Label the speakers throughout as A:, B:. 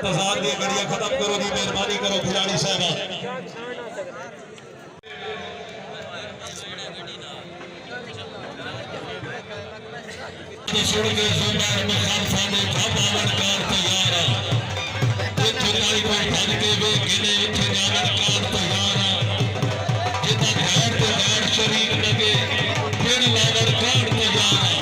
A: तजाद दी घड़ियां खत्म करो जी, मेहरबानी करो खिलाड़ी साहब। सुन के सुंदर मुखालफा ने जावड़ कार तैयार है, चुनाई को भज के वे गिने उठे जावड़ कार तैयार है, जितना गैर ते गैर शरीक लगे फिर लावड़ कार तैयार है।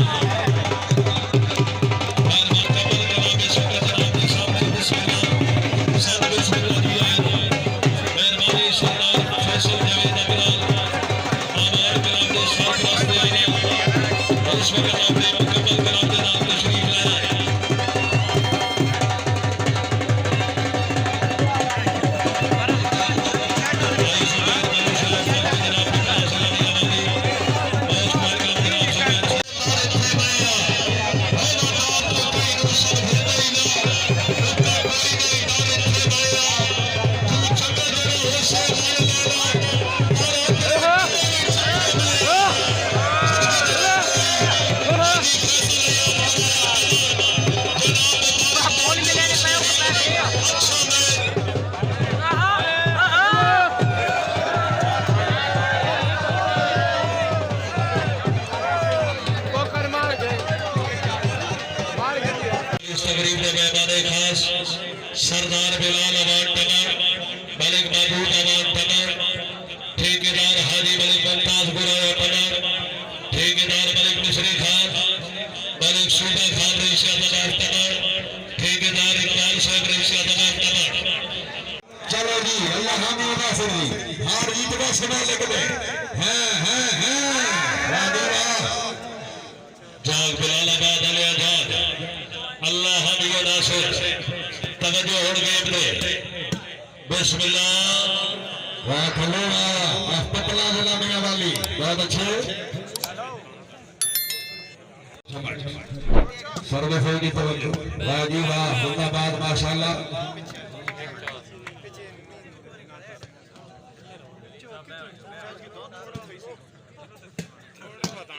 A: सरदार बिलाल अवार्ड टनर, मलिक महमूद अवार्ड टनर, ठेकेदार हाजी मलिक मुमताज गुराया टनर, ठेकेदार मलिक मिश्री खान, मलिक सूबा खान रईसियाबाद टनर, ठेकेदार इकबाल साहब रईसियाबाद टनर। चलो जी, अल्लाह हामी नासिर जी, हार जीत का सुना लिखते हैं जाग बिलाल आबाद अले आजाद, अल्लाह हामी नासिर। तवज्जो हो गेम पे बिस्मिल्लाह वाह खलोड़ा अस्पताल जलामिया वाली बहुत अच्छे सर्विस होगी। तवज्जो वाह जी वाह, जिंदाबाद माशाल्लाह।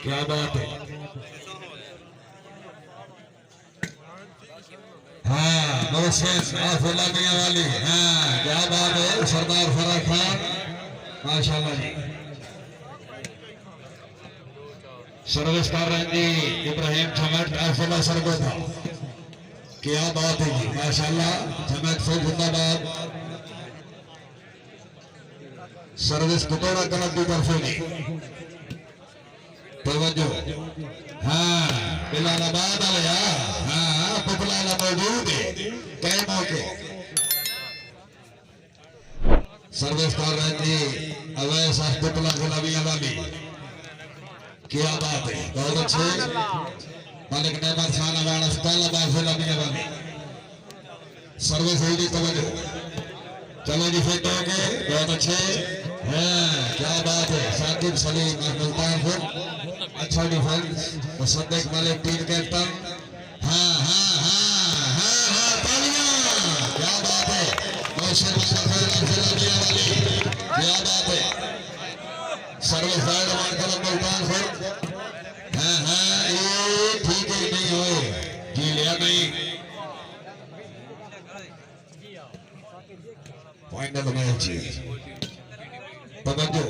A: क्या बात है, हाँ मियां वाली, हाँ क्या बात है। सरदार फराज खान माशाल्लाह जी सर्विस कर रहे हैं जी। इब्राहिम जमत आफुल्ला सरगोधा, क्या बात है जी माशाल्लाह। जमत से जिंदाबाद। सर्विस कुतोड़ा क्लब की तरफ से तवज्जो, हाँ बिलालाबाद आया, हाँ पुतला मौजूद है कई मौके। सर्विस कर रहे जी अवैस पुतला गुलाबिया वाली, क्या बात है बहुत अच्छे। मालिक नेमत खान अवार्ड अस्पताल गुलाबिया वाली सर्विस हुई जी। तवज्जो, चलो जी फिट हो गए, बहुत अच्छे हैं, क्या बात है। साकिब सलीम मुल्तानपुर अच्छा defence, Mossadegh Malik team captain, हाँ हाँ हाँ हाँ हाँ तालियां, क्या बात है। क्या बात है। सर्विस मुल्तानपुर, हाँ हाँ ये ठीक है नहीं हो जी लिया नहीं। फाइनल मैच तवज्जो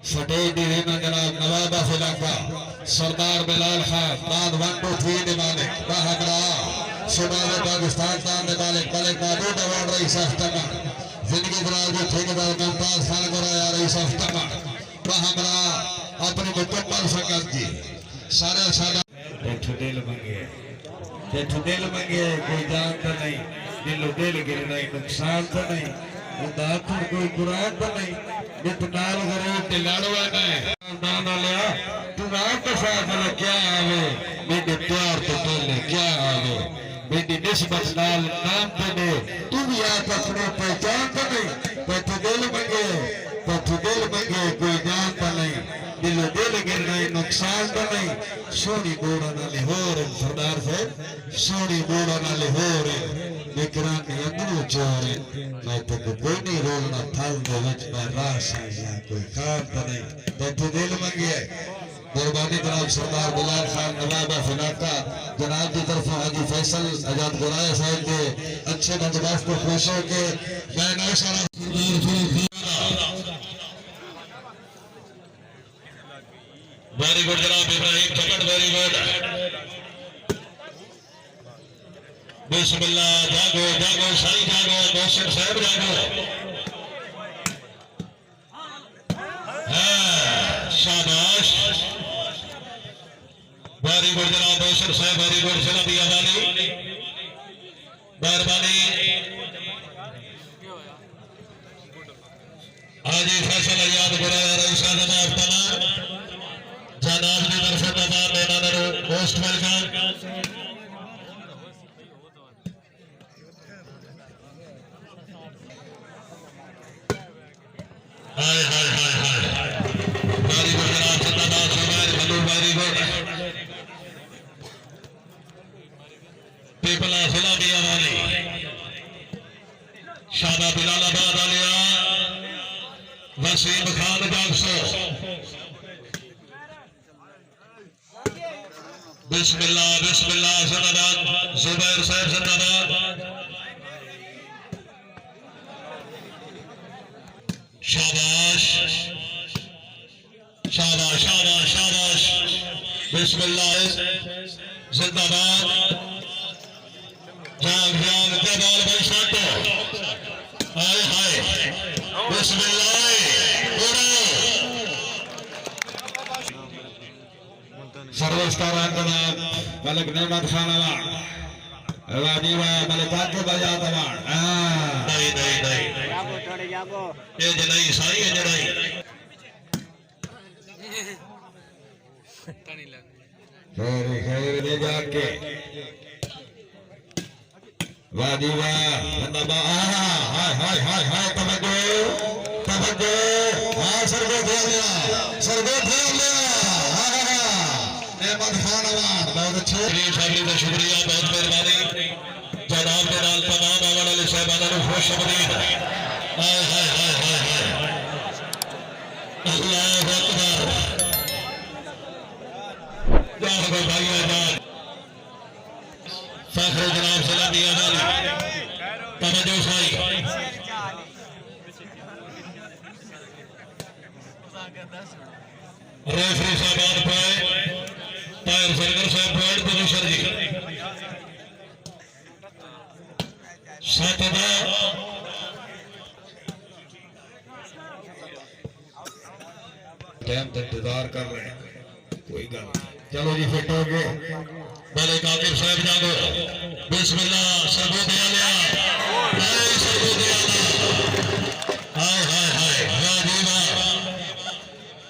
A: फटेह दी ना जनाब नवाब ऑफ इलाका सरदार बिलाल खान बाद 1 2 3 ने मालिक बहादरा सुबाह पाकिस्तान तान ने मालिक मलिक महमूद अवार्ड रईस अफ्तामा जिंदगी दराज जो ठेकेदार मुमताज खान गुराया रईस अफ्तामा बहादरा अपनी मुकम्मल संगत जी सारे सादा दिल मंगे कोई जान तो नहीं, दिलो दिल गिर नहीं, नुकसान तो नहीं, उदाहरण कोई कुरान तो नहीं, बितनाल गरीब ते लाड़वा है दाना लिया तू रात तो फासला क्या आवे मेरे प्यार तो पहले क्या आवे मेरी निस्बत नाल नाम तो दे तू भी आप अपने पहचान तो नहीं। पथ दिल मंगे कोई जान तो नहीं, दिलो दिल गिर गए नुकसान तो नहीं। सोनी बोड़ा ना लाहौर सरदार साहब, सोनी बोड़ा ना लाहौर विक्रां के अंदर चोर मैं तो कोई नहीं रोलना थल दे विच मैं रास या कोई खान तो नहीं। पथ दिल मंगे मेहरबानी जनाब सरदार बिलाल खान नवाब फिनाका जनाब की तरफ हाजी फैसल आजाद गुराया साहब के अच्छे बंदोबस्त को खुश हो के मैं नौशारा वेरी गुड जनाब इब्राहिम चकट वेरी गुड बिस्मिल्लाह जागो जागो साई जागो मोहसिन साहब जागो शाबाश वेरी गुड जनाब मोहसिन साहब वेरी गुड सलाम दिया वाली मेहरबानी हाजी फैसल आजाद गुराया रईस जनाब तमाम जनाब की तरफ से तमाम मेहमानों मोस्ट वेलकम हाय हाय हाय हाय वेरी गुड जनाब जिंदाबाद जुबैर भल्लू वेरी गुड पीपला जिला मियावाली शादा बिलालाबाद आलिया वसीम खान जागसो बिस्मिल्लाह बिस्मिल्लाह जिंदाबाद जुबैर साहब जिंदाबाद शाबाश शाबाश शाबाश शाबाश बिस्मिल्लाह जिंदाबाद जाग जाग के बॉल भाई शॉट हाय हाय बिस्मिल्लाह सर्वस्कार जनाब मलिक नेमत खान अवार्ड राजीवा मलिका के बजा अवार्ड नहीं नहीं नहीं ये जनाई सारी है जनाई खैर खैर ले जाके वादीवा बंदा हाय हाय हाय हाय तवज्जो तवज्जो हां सरगो दे लिया नेमत खान अवार्ड बहुत अच्छे शागिर्द का शुक्रिया बहुत मेहरबानी जनाब के नाल तमाम आने वाले साहबान को खुश आमदीद हाय हाय हाय हाय हाय अल्लाह अकबर जाओ भाई आजाद फखर जनाब सलामी अवाली तवज्जो साई रेफरी साहबान पाए टायर सरगर साहब पॉइंट पोजीशन जी सातदा टाइम तक इंतजार कर रहे हैं कोई गल चलो जी फिट हो गए मलिक आकिब साहब जागो बिस्मिल्लाह सरगो दे लिया सरगो दे हाय हाय हाय वाह जी वाह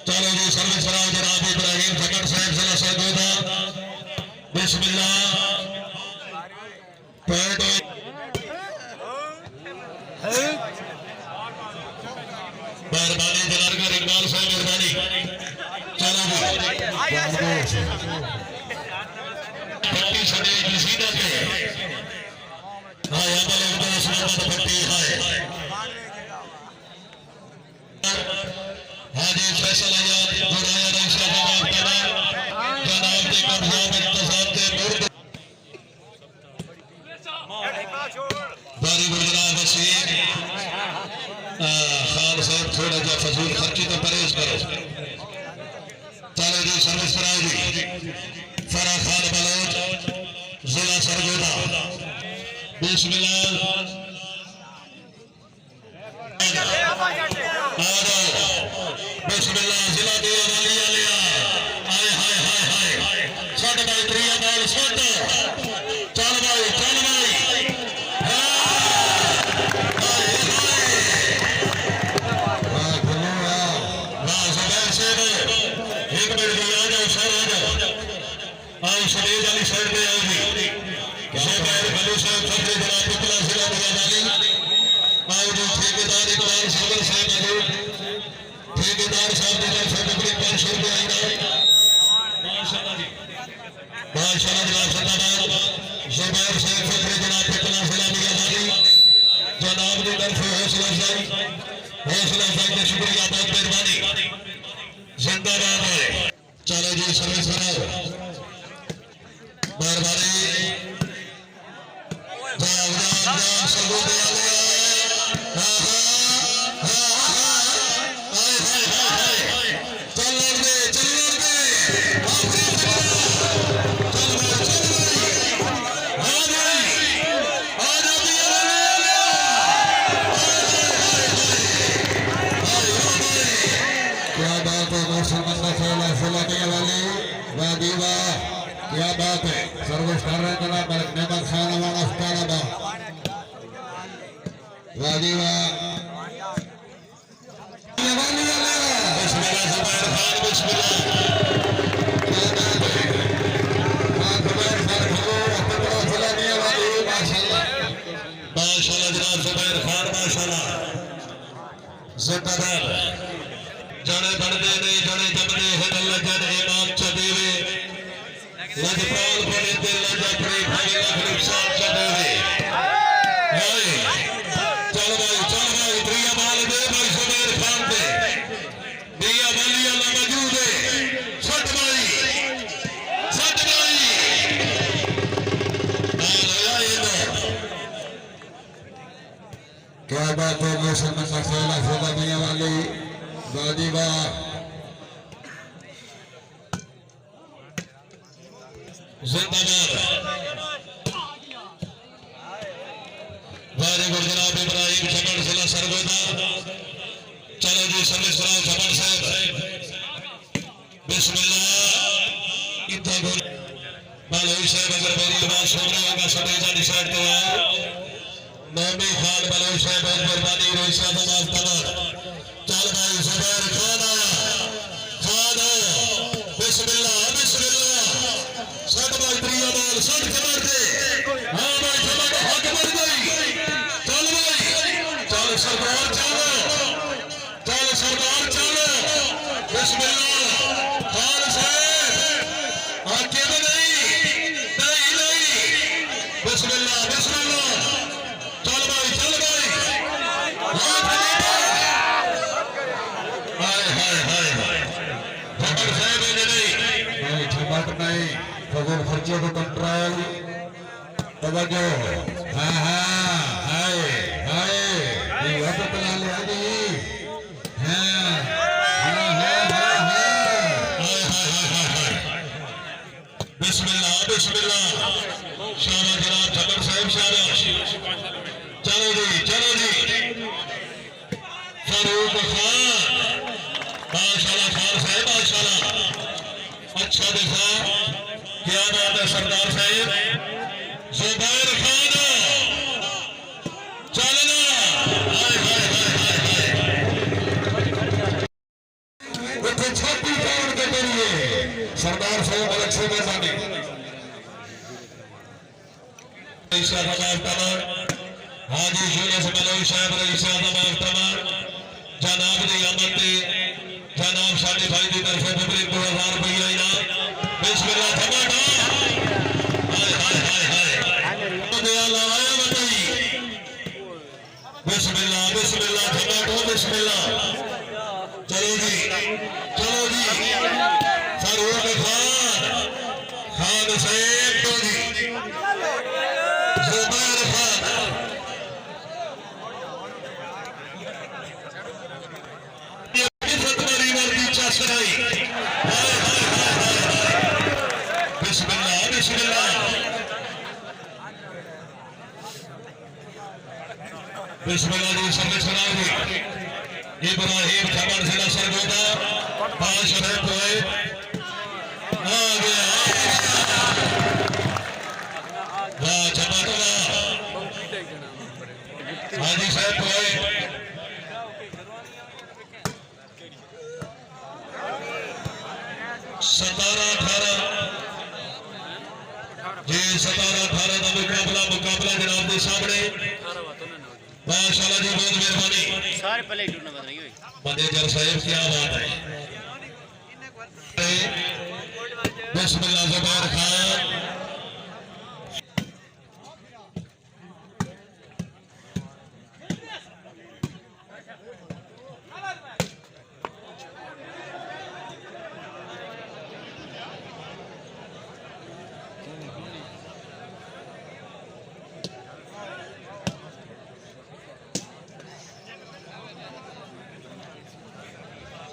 A: चलो जी सर्विस कराओ जनाब इब्राहिम चकट साहब जिला सरगोदा बिस्मिल्लाह पॉइंट मेहरबानी जलालगढ़ इकबाल साहब मेहरबानी चलो पट्टी छड़े किसी ना के हां यहां पर लोग उस्मान पट्टी है हाजी फैसल आजाद गुराया रईस जनाब तमाम जनाब के कब्जा में इंतजाम के मुर्द बारी गुजरात वसीम खान साहब थोड़ा जा फजूल खर्ची तो परहेज करो चलो जी सर्विस कराओ जी फरा खान बलोच जिला सरगोदा बिस्मिल्लाह बिस्मिल्लाह जिला दिया वाली लिया हाय हाय हाय हाय शॉट बाय ट्रिया बॉल शॉट चल भाई शरीर वाली साइड पे आओगी जुबैर भल्लू साहब फखरे जनाब पिपला जिला मियावाली आओ जी ठेकेदार इकबाल सागर साहब मौजूद ठेकेदार साहब की तरफ से तकरीब 500 रुपये आएगा माशाल्लाह जी माशाल्लाह जनाब जिंदाबाद जुबैर साहब फखरे जनाब पिपला जिला मियावाली जनाब की तरफ से हौसला अफजाई का शुक्रिया बहुत मेहरबानी जिंदाबाद है चलो जी सर्विस बनाओ मेहरबानी जाओ जाओ जाओ सबूत दे क्या बात है सर्विस कर रहे हैं नेमत खाना वाला अस्पताल वादीवा जाने बढ़ते नहीं जाने जमते हैं लजन इमाम चदेवे लजपाल बने ते लजपरे भाई लखनऊ साहब चदेवे चल भाई त्रिया बाल दे भाई सुबेर खान दे दिया वाली अल्लाह मौजूद है सट भाई क्या बात है मौसम का खेला खेला दिया वाली वादीवा जिंदाबाद वेरी गुड जनाब इब्राहिम छमड़ जिला सरगोदा चलो जी सर्विस कराओ छमड़ साहब बिस्मिल्लाह इतना गुड बलोई साहब अगर मेरी आवाज सुन रहे होगा सभी जानी साइड पे आओ नौमी खान बलोई साहब बहुत मेहरबानी रोहित साहब माफ तमाम चल भाई जुबैर खान आया बिस्मिल्लाह सट भाई प्रिया बाल सट खबर दे हां भाई खबर हक मर गई चल भाई चल सरदार चलो बिस्मिल्लाह खान साहब आके नहीं बिस्मिल्लाह चल भाई नहीं फजल खर्चे को कंट्रोल तवज्जो हां हाय ये वक्त चला ले आजी हां बिस्मिल्लाह शाबाश जनाब छबर साहब शाबाश चलो जी फारूक खान माशाल्लाह खान साहब माशाल्लाह अच्छा देखा क्या बात है सरदार साहब जुबैर खान चलना छाती तोड़ के जरिए सरदार साहब अलग में जाने हाजी यूनुस मलवी साहब रईस जनाब दी आमद जनाब साडे भाई की तरफ 2000 रुपया इनाम बिस्मिल्लाह धमाका बिस्मिल्लाह धमाका बिस्मिल्लाह चलो जी फारूक खान साहब तो जी जुबैर खान बिस्मिल्लाह जी सर्विस कराओगे इब्राहिम खबर जिला सरगोदा 5 रन हुए आ गया वाह चमकवा हाजी साहब हुए 17-18 जी 17-18 का मुकाबला जनाब के सामने माशाल्लाह जी बहुत मेहरबानी सारे पहले टूर्नामेंट नहीं हुई मैनेजर साहब क्या बात है बिस्मिल्लाह जुबैर खान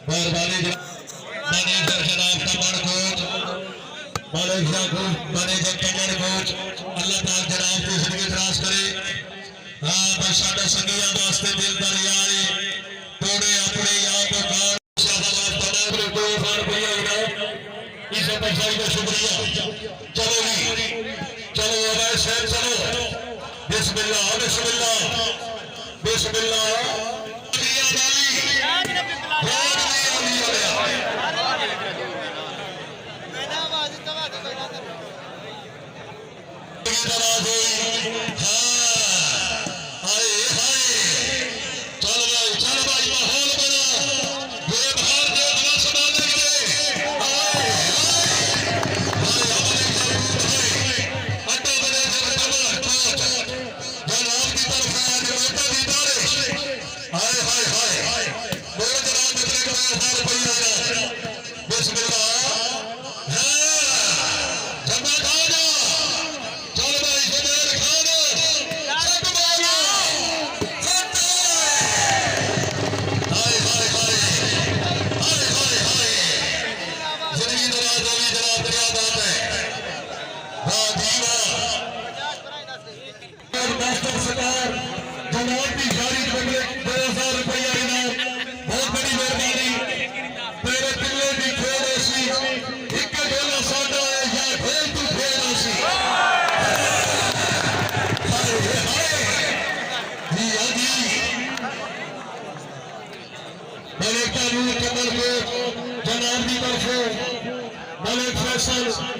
A: मेहरबानी मैनेजर जनाब कमर कोच मलिक याकूब मैनेजर कमर कोच अल्लाह पाक जनाब की जिंदगी दराज करे। हाँ भाई साडे संगियां वास्ते दिल दा रियाए तोड़े अपने आप कार शाबाश तमाम को फर भैया इज्जत अफजाई का शुक्रिया। चलो जी चलो अवै शेर चलो बिस्मिल्लाह बिस्मिल्लाह बिस्मिल्लाह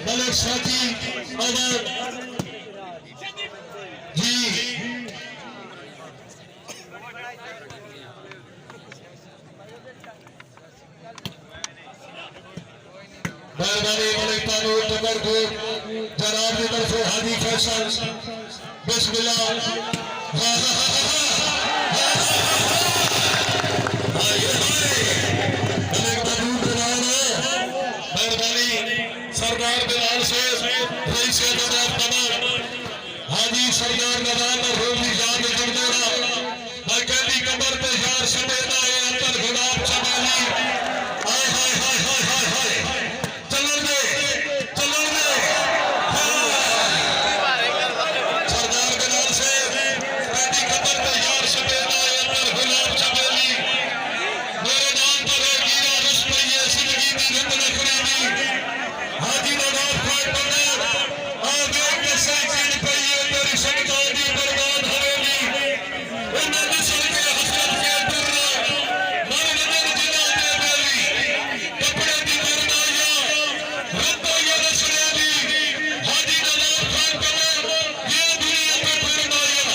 A: मलिक साथी अवर जी मेहरबानी मलिक तानूर कमर को जनाब की तरफ हाजी फैसल बिस्मिल्लाह सरदार बिलाल से रईस जनाब तमाम हाजी सरदार नवाब और रोजी जान जुड़ना मैं कहती कमर पे यार समेटा है अंतर गुलाब चमेली हाय हाय हाय हाय हाय हाय चलो दे सरदार बिलाल से कहती कमर पे यार समेटा है अंतर गुलाब चमेली मेरे नाम पर है गिरा रुस्पैये जिंदगी की रत नखरेली हाजी नवाब खान पटेल आगे के साइकिल पे ये तेरी संतानी बर्बाद होगी उन्हें नस्ल के हसरत के दुर्रा मर नजर जिला दे बेली कपड़े की दुर्नाया रत्तो ये नस्लेली हाजी नवाब खान पटेल ये दुनिया पे दुर्नाया